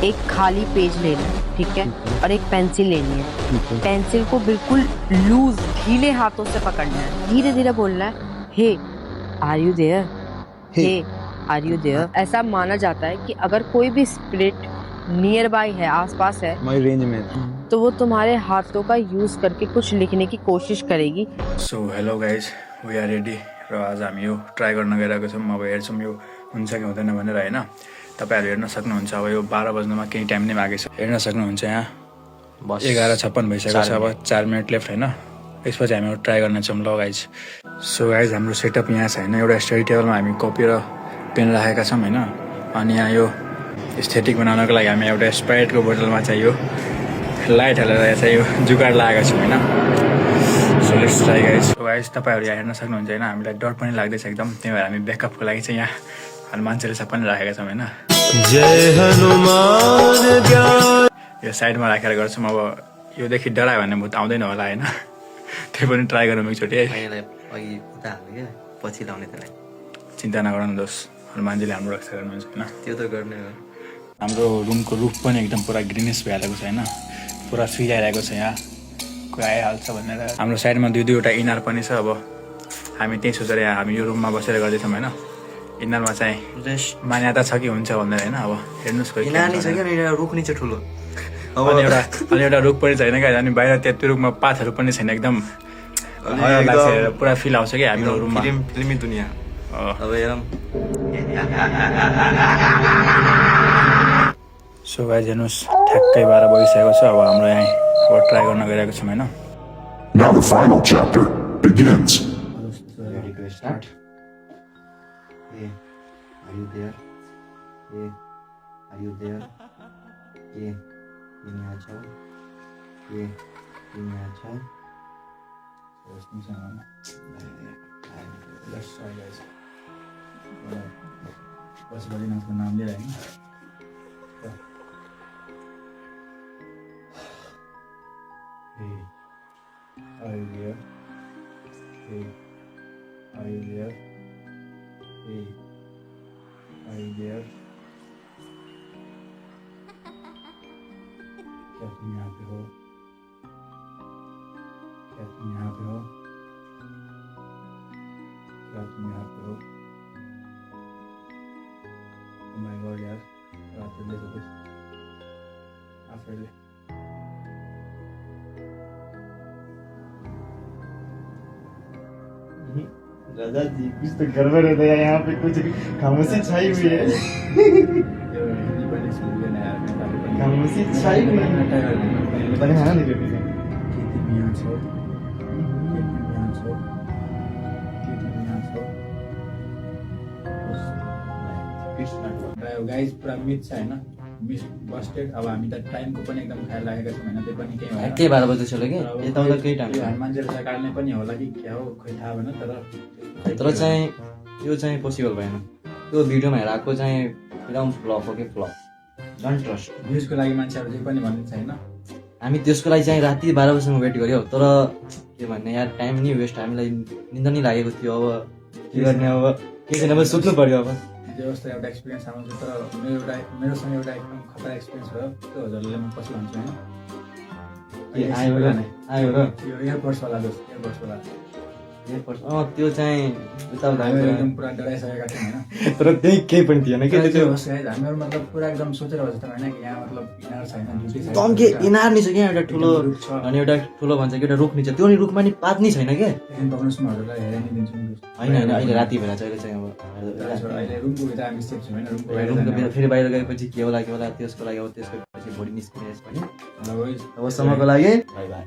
एक खाली पेज लेना है, ठीक है, और एक पेंसिल लेनी है। पेंसिल को बिल्कुल लूज ढीले हाथों से पकड़ना है, धीरे धीरे बोलना है, हे आर यू देयर, हे आर यू देयर। ऐसा माना जाता है कि अगर कोई भी स्पिरिट नियर बाय है, आसपास है, हमारी रेंज में, तो वो तुम्हारे हाथों का यूज करके कुछ लिखने की कोशिश करेगी। So hello guys, we are ready र आज हामी यो ट्राई गर्न गइरहेको छौँ। अब हेर्छौँ यो हुन्छ कि हुँदैन भनेर होइन। तपाईँहरू हेर्न सक्नुहुन्छ, अब यो 12 बज्नमा केही टाइम नै बाँकी छ। हेर्न सक्नुहुन्छ यहाँ 11:56 भइसकेको छ। अब 4 मिनट लेफ्ट होइन। यसपछि हामी ट्राई गर्नेछौँ। ल गाइज, सो गाइज हाम्रो सेटअप यहाँ छ होइन। एउटा स्टडी टेबलमा हामी कपी र पेन राखेका छौँ होइन। अनि यहाँ यो एस्थेटिक बनाउनको लागि हामी एउटा स्प्राइटको बोतलमा चाहिँ यो लाइट हालेर चाहिँ यो जुगाड लगाएको छौँ होइन। So let's try guys. So guys तपाईँहरू यहाँ हेर्न सक्नुहुन्छ होइन, हामीलाई डर पनि लाग्दैछ एकदम। त्यही भएर हामी ब्याकअपको लागि चाहिँ यहाँ हनुमान चालिसा पनि राखेका छौँ होइन। जय हनुमान ज्ञान। यो साइडमा राखेर गर्छौँ। अब योदेखि डरायो भने भूत आउँदैन होला होइन। त्यही पनि ट्राई गरौँ एकचोटि है। अघि उता हाल्ने क्या, पछि लाउने त्यसलाई। चिन्ता नगर्नु दोष, हनुमानजीले हाम्रो रक्षा गर्नुहुन्छ होइन। त्यो त गर्ने हो। हाम्रो रुमको रुफ पनि एकदम पुरा ग्रिनिस भइहालेको छ होइन। पुरा फिल आइरहेको छ यहाँ, कोही आइहाल्छ भनेर। हाम्रो साइडमा दुईवटा इनार पनि छ। अब हामी त्यही सोचेर यहाँ हामी यो रुममा बसेर गर्दैछौँ होइन। इनारमा चाहिँ मान्यता छ कि हुन्छ भन्दैन होइन। अब हेर्नुहोस् कोही नानी छ क्या, रुख नि छ ठुलो। अनि एउटा रुख पनि छैन क्या। अनि बाहिर त्यो रुखमा पातहरू पनि छैन, एकदम पुरा फिल आउँछ क्या हाम्रो रुममा। फिल्मी दुनियाँ। अब हेरौँ। सो गाइज हेर्नुहोस्, ठ्याक्कै 12 बजिसकेको छ। अब हाम्रो यहाँ अब ट्राई गर्न गइरहेको छौँ होइन। Now the final chapter begins. Ready to start? Hey, are you there? Hey, are you there? Hey, तिमी यहाँ छौ? Hey, तिमी यहाँ छौ? पशुपतिनाथको नाम लिएर होइन। Hey, are you there? Hey, are you there? Hey, are you there? क्या तुम यहाँ पे हो? क्या तुम यहाँ पे हो? क्या तुम यहाँ पे हो? Oh my God यार, रात ले तो कुछ आफ्टर ले। राजा जी कुछ तो गड़बड़ होता है यहाँ पे, कुछ खामोशी छाई हुई है। खामोशी छाई हुई है। बने हाँ नहीं करती है। गाइज पुरा मिथ छ होइन, मिस बस्टेड। अब हामी त टाइमको पनि एकदम ख्याल राखेका छौँ होइन। त्यो पनि केही होइन। के 12 बजे चल्यो कि यताउता केही टाइम यो हनुमान चालिसा काट्ने पनि होला कि क्या हो खोइ थाहा भएन। तर चाहिँ यो चाहिँ पोसिबल भएन। त्यो भिडियोमा हेरेको चाहिँ एकदम फ्लप हो कि फ्लप। Don't trust. भ्युजको लागि मान्छेहरू जे पनि भनिन्छ होइन। हामी त्यसको लागि चाहिँ राति 12 बजीसम्म वेट गऱ्यौँ। तर के भन्ने यार, टाइम नि वेस्ट, हामीलाई निन्दा नि लागेको थियो। अब के गर्ने, अब के छैन, अब सोध्नु पर्यो। अब जे जस्तो एउटा एक्सपिरियन्स आउँछ। तर मेरोसँग एउटा एकदम खतरा एक्सपिरियन्स भयो। त्यो हजुरले म पछि भन्छु होइन। आयो र यो एयरपोर्ट्सवाला दोस्त, एयरपोर्ट्सवाला त्यो चाहिँ उता एकदम पुरा डराइसकेका थियौँ होइन। तर त्यही केही पनि थिएन कि त्यो हामीहरू मतलब पुरा एकदम सोचेर बस्छ होइन कि यहाँ मतलब इनार छैन, ड्युटी छैन। कम के इनार नि छ क्या, एउटा ठुलो अनि एउटा ठुलो भन्छ कि एउटा रुख नि छ। त्यो नि रुखमा नि पात नि छैन क्या। एकदिन पाउनुहोस्, म हजुरलाई हेरेर नि दिन्छु नि। होइन होइन, अहिले राति भएर चाहिँ अहिले चाहिँ अब अहिले रुमको भित्र हामी सेफ छौँ होइन। रुमको रुमको फेरि बाहिर गएपछि के होला त्यसको लागि अब त्यसको पछि भोलि निस्किने यसपालि। अब अबसम्मको लागि बाई बाई।